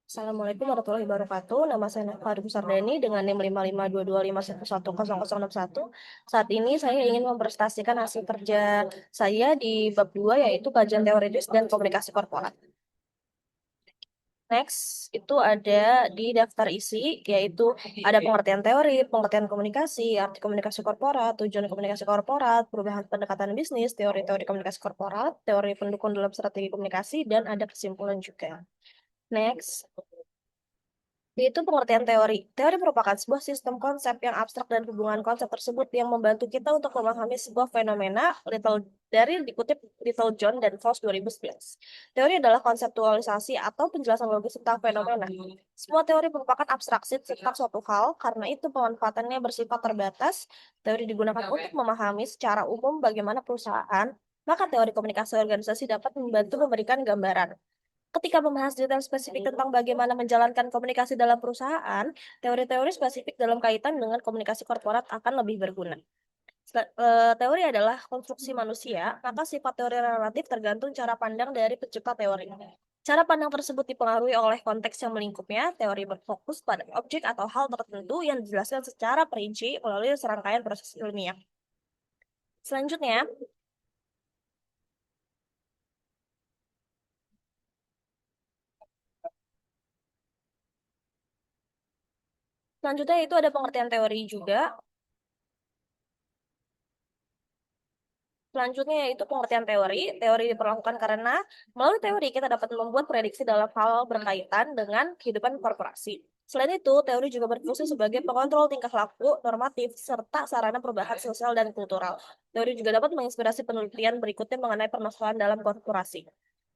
Assalamualaikum warahmatullahi wabarakatuh. Nama saya Farid Sardani dengan NIM 555225111061. Saat ini saya ingin mempresentasikan hasil kerja saya di bab 2 yaitu kajian teoritis dan komunikasi korporat. Next, itu ada di daftar isi, yaitu ada pengertian teori, pengertian komunikasi, arti komunikasi korporat, tujuan komunikasi korporat, perubahan pendekatan bisnis, teori-teori komunikasi korporat, teori pendukung dalam strategi komunikasi, dan ada kesimpulan juga. Next, yaitu pengertian teori. Teori merupakan sebuah sistem konsep yang abstrak dan hubungan konsep tersebut yang membantu kita untuk memahami sebuah fenomena dari dikutip Little John dan Foss 2011. Teori adalah konseptualisasi atau penjelasan logis tentang fenomena. Semua teori merupakan abstraksi tentang suatu hal, karena itu pemanfaatannya bersifat terbatas. Teori digunakan untuk memahami secara umum bagaimana perusahaan, maka teori komunikasi organisasi dapat membantu memberikan gambaran. Ketika membahas detail spesifik tentang bagaimana menjalankan komunikasi dalam perusahaan, teori-teori spesifik dalam kaitan dengan komunikasi korporat akan lebih berguna. Teori adalah konstruksi manusia, maka sifat teori relatif tergantung cara pandang dari pencipta teori. Cara pandang tersebut dipengaruhi oleh konteks yang melingkupnya. Teori berfokus pada objek atau hal tertentu yang dijelaskan secara perinci melalui serangkaian proses ilmiah. Selanjutnya, selanjutnya itu ada pengertian teori juga. Selanjutnya yaitu pengertian teori. Teori diperlakukan karena melalui teori kita dapat membuat prediksi dalam hal berkaitan dengan kehidupan korporasi. Selain itu, teori juga berfungsi sebagai pengontrol tingkah laku, normatif, serta sarana perubahan sosial dan kultural. Teori juga dapat menginspirasi penelitian berikutnya mengenai permasalahan dalam korporasi.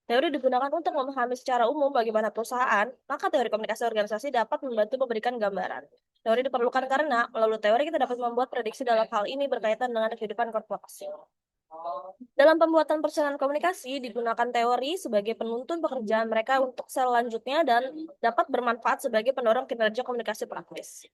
Teori digunakan untuk memahami secara umum bagaimana perusahaan, maka teori komunikasi organisasi dapat membantu memberikan gambaran. Teori diperlukan karena melalui teori kita dapat membuat prediksi dalam hal ini berkaitan dengan kehidupan korporasi. Dalam pembuatan perjalanan komunikasi, digunakan teori sebagai penuntun pekerjaan mereka untuk selanjutnya dan dapat bermanfaat sebagai pendorong kinerja komunikasi praktis.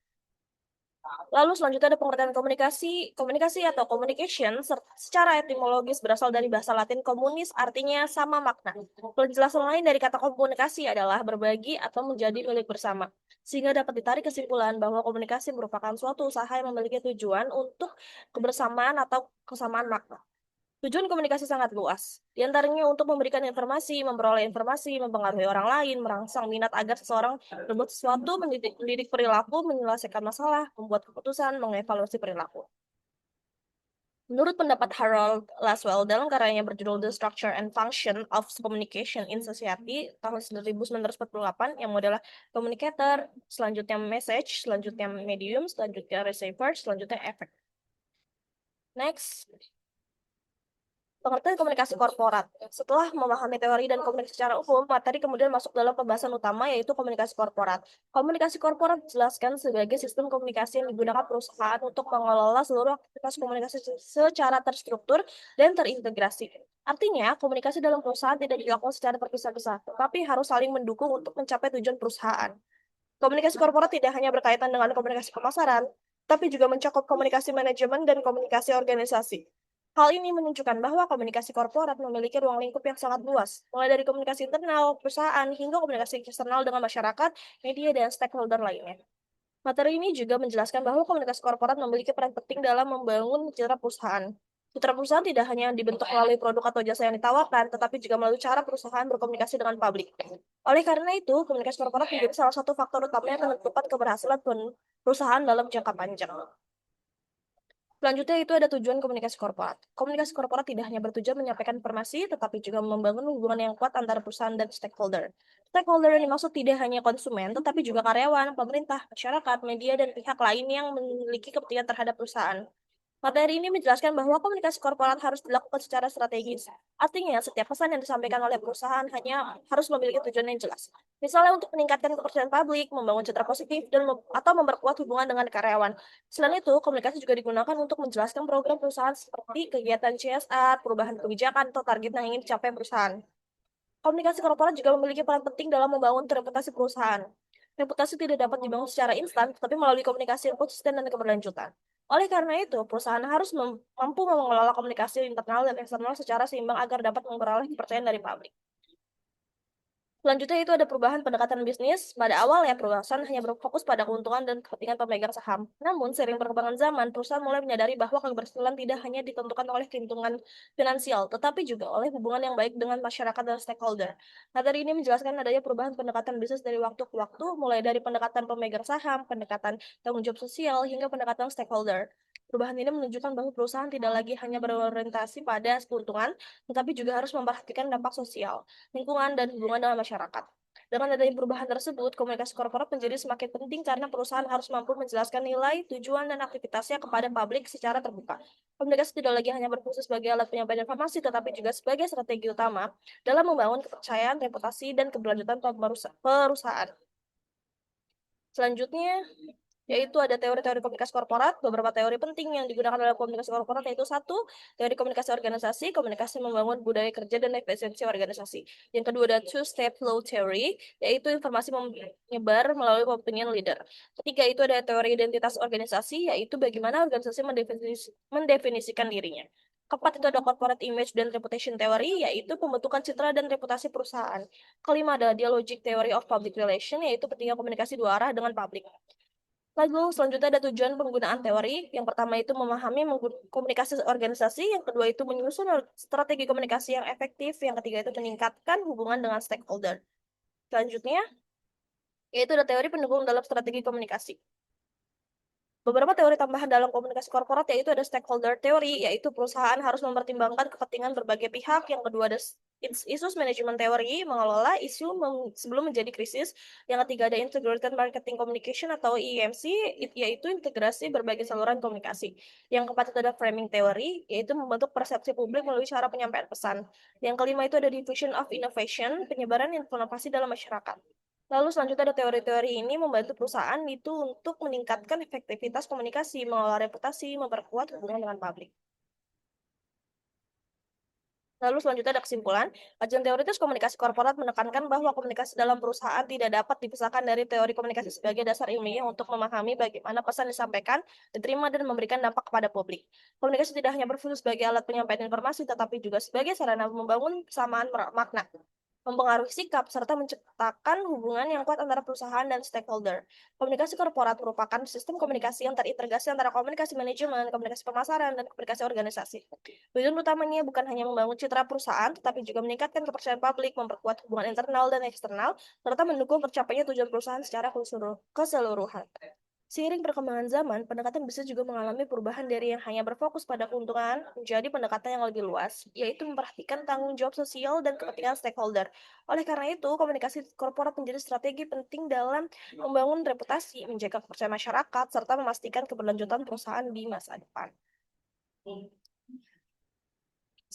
Lalu selanjutnya ada pengertian komunikasi. Komunikasi atau communication secara etimologis berasal dari bahasa Latin communis, artinya sama makna. Penjelasan lain dari kata komunikasi adalah berbagi atau menjadi milik bersama. Sehingga dapat ditarik kesimpulan bahwa komunikasi merupakan suatu usaha yang memiliki tujuan untuk kebersamaan atau kesamaan makna. Tujuan komunikasi sangat luas, di antaranya untuk memberikan informasi, memperoleh informasi, mempengaruhi orang lain, merangsang minat agar seseorang berbuat sesuatu, mendidik perilaku, menyelesaikan masalah, membuat keputusan, mengevaluasi perilaku. Menurut pendapat Harold Laswell dalam karyanya berjudul The Structure and Function of Communication in Society tahun 1948 yang modelnya communicator, selanjutnya message, selanjutnya medium, selanjutnya receiver, selanjutnya effect. Next. Pengertian komunikasi korporat. Setelah memahami teori dan komunikasi secara umum, materi kemudian masuk dalam pembahasan utama yaitu komunikasi korporat. Komunikasi korporat dijelaskan sebagai sistem komunikasi yang digunakan perusahaan untuk mengelola seluruh aktivitas komunikasi secara terstruktur dan terintegrasi. Artinya, komunikasi dalam perusahaan tidak dilakukan secara terpisah-pisah, tetapi harus saling mendukung untuk mencapai tujuan perusahaan. Komunikasi korporat tidak hanya berkaitan dengan komunikasi pemasaran, tapi juga mencakup komunikasi manajemen dan komunikasi organisasi. Hal ini menunjukkan bahwa komunikasi korporat memiliki ruang lingkup yang sangat luas, mulai dari komunikasi internal, perusahaan, hingga komunikasi eksternal dengan masyarakat, media, dan stakeholder lainnya. Materi ini juga menjelaskan bahwa komunikasi korporat memiliki peran penting dalam membangun citra perusahaan. Citra perusahaan tidak hanya dibentuk melalui produk atau jasa yang ditawarkan, tetapi juga melalui cara perusahaan berkomunikasi dengan publik. Oleh karena itu, komunikasi korporat menjadi salah satu faktor utama yang menentukan keberhasilan perusahaan dalam jangka panjang. Selanjutnya itu ada tujuan komunikasi korporat. Komunikasi korporat tidak hanya bertujuan menyampaikan informasi, tetapi juga membangun hubungan yang kuat antara perusahaan dan stakeholder. Stakeholder yang dimaksud tidak hanya konsumen, tetapi juga karyawan, pemerintah, masyarakat, media, dan pihak lain yang memiliki kepentingan terhadap perusahaan. Materi ini menjelaskan bahwa komunikasi korporat harus dilakukan secara strategis. Artinya, setiap pesan yang disampaikan oleh perusahaan hanya harus memiliki tujuan yang jelas. Misalnya untuk meningkatkan kepercayaan publik, membangun citra positif, atau memperkuat hubungan dengan karyawan. Selain itu, komunikasi juga digunakan untuk menjelaskan program perusahaan seperti kegiatan CSR, perubahan kebijakan, atau target yang ingin dicapai perusahaan. Komunikasi korporat juga memiliki peran penting dalam membangun reputasi perusahaan. Reputasi tidak dapat dibangun secara instan, tetapi melalui komunikasi yang konsisten dan keberlanjutan. Oleh karena itu, perusahaan harus mampu mengelola komunikasi internal dan eksternal secara seimbang agar dapat memperoleh kepercayaan dari publik. Selanjutnya itu ada perubahan pendekatan bisnis. Pada awalnya, perusahaan hanya berfokus pada keuntungan dan kepentingan pemegang saham. Namun, seiring perkembangan zaman, perusahaan mulai menyadari bahwa keberhasilan tidak hanya ditentukan oleh keuntungan finansial, tetapi juga oleh hubungan yang baik dengan masyarakat dan stakeholder. Materi ini menjelaskan adanya perubahan pendekatan bisnis dari waktu ke waktu, mulai dari pendekatan pemegang saham, pendekatan tanggung jawab sosial, hingga pendekatan stakeholder. Perubahan ini menunjukkan bahwa perusahaan tidak lagi hanya berorientasi pada keuntungan, tetapi juga harus memperhatikan dampak sosial, lingkungan, dan hubungan dengan masyarakat. Dengan adanya perubahan tersebut, komunikasi korporat menjadi semakin penting karena perusahaan harus mampu menjelaskan nilai, tujuan, dan aktivitasnya kepada publik secara terbuka. Komunikasi tidak lagi hanya berfungsi sebagai alat penyampaian informasi, tetapi juga sebagai strategi utama dalam membangun kepercayaan, reputasi, dan keberlanjutan perusahaan. Selanjutnya, yaitu ada teori-teori komunikasi korporat. Beberapa teori penting yang digunakan dalam komunikasi korporat yaitu satu, teori komunikasi organisasi, komunikasi membangun budaya kerja dan efisiensi organisasi. Yang kedua ada two-step flow theory, yaitu informasi menyebar melalui opinion leader. Ketiga itu ada teori identitas organisasi, yaitu bagaimana organisasi mendefinisikan dirinya. Keempat itu ada corporate image dan reputation theory, yaitu pembentukan citra dan reputasi perusahaan. Kelima ada dialogic theory of public relation, yaitu pentingnya komunikasi dua arah dengan publik. Lalu selanjutnya ada tujuan penggunaan teori. Yang pertama itu memahami komunikasi organisasi, yang kedua itu menyusun strategi komunikasi yang efektif, yang ketiga itu meningkatkan hubungan dengan stakeholder. Selanjutnya, yaitu ada teori pendukung dalam strategi komunikasi. Beberapa teori tambahan dalam komunikasi korporat yaitu ada stakeholder theory, yaitu perusahaan harus mempertimbangkan kepentingan berbagai pihak. Yang kedua ada issues management theory, mengelola isu sebelum menjadi krisis. Yang ketiga ada integrated marketing communication atau IMC, yaitu integrasi berbagai saluran komunikasi. Yang keempat itu ada framing theory, yaitu membentuk persepsi publik melalui cara penyampaian pesan. Yang kelima itu ada diffusion of innovation, penyebaran inovasi dalam masyarakat. Lalu selanjutnya ada teori-teori ini membantu perusahaan itu untuk meningkatkan efektivitas komunikasi, mengelola reputasi, memperkuat hubungan dengan publik. Lalu selanjutnya ada kesimpulan, kajian teoritis komunikasi korporat menekankan bahwa komunikasi dalam perusahaan tidak dapat dipisahkan dari teori komunikasi sebagai dasar ilmiah untuk memahami bagaimana pesan disampaikan, diterima, dan memberikan dampak kepada publik. Komunikasi tidak hanya berfungsi sebagai alat penyampaian informasi, tetapi juga sebagai sarana membangun kesamaan makna, mempengaruhi sikap, serta menciptakan hubungan yang kuat antara perusahaan dan stakeholder. Komunikasi korporat merupakan sistem komunikasi yang terintegrasi antara komunikasi manajemen, komunikasi pemasaran, dan komunikasi organisasi. Tujuan utamanya bukan hanya membangun citra perusahaan, tetapi juga meningkatkan kepercayaan publik, memperkuat hubungan internal dan eksternal, serta mendukung tercapainya tujuan perusahaan secara keseluruhan. Seiring perkembangan zaman, pendekatan bisnis juga mengalami perubahan dari yang hanya berfokus pada keuntungan menjadi pendekatan yang lebih luas, yaitu memperhatikan tanggung jawab sosial dan kepentingan stakeholder. Oleh karena itu, komunikasi korporat menjadi strategi penting dalam membangun reputasi, menjaga kepercayaan masyarakat, serta memastikan keberlanjutan perusahaan di masa depan.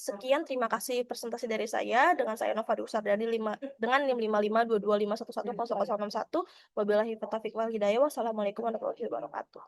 Sekian, terima kasih presentasi dari saya. Dengan saya Nova Dusardani dengan NIM 5522511061. Wabillahi taufiq wal hidayah. Wassalamualaikum warahmatullahi wabarakatuh.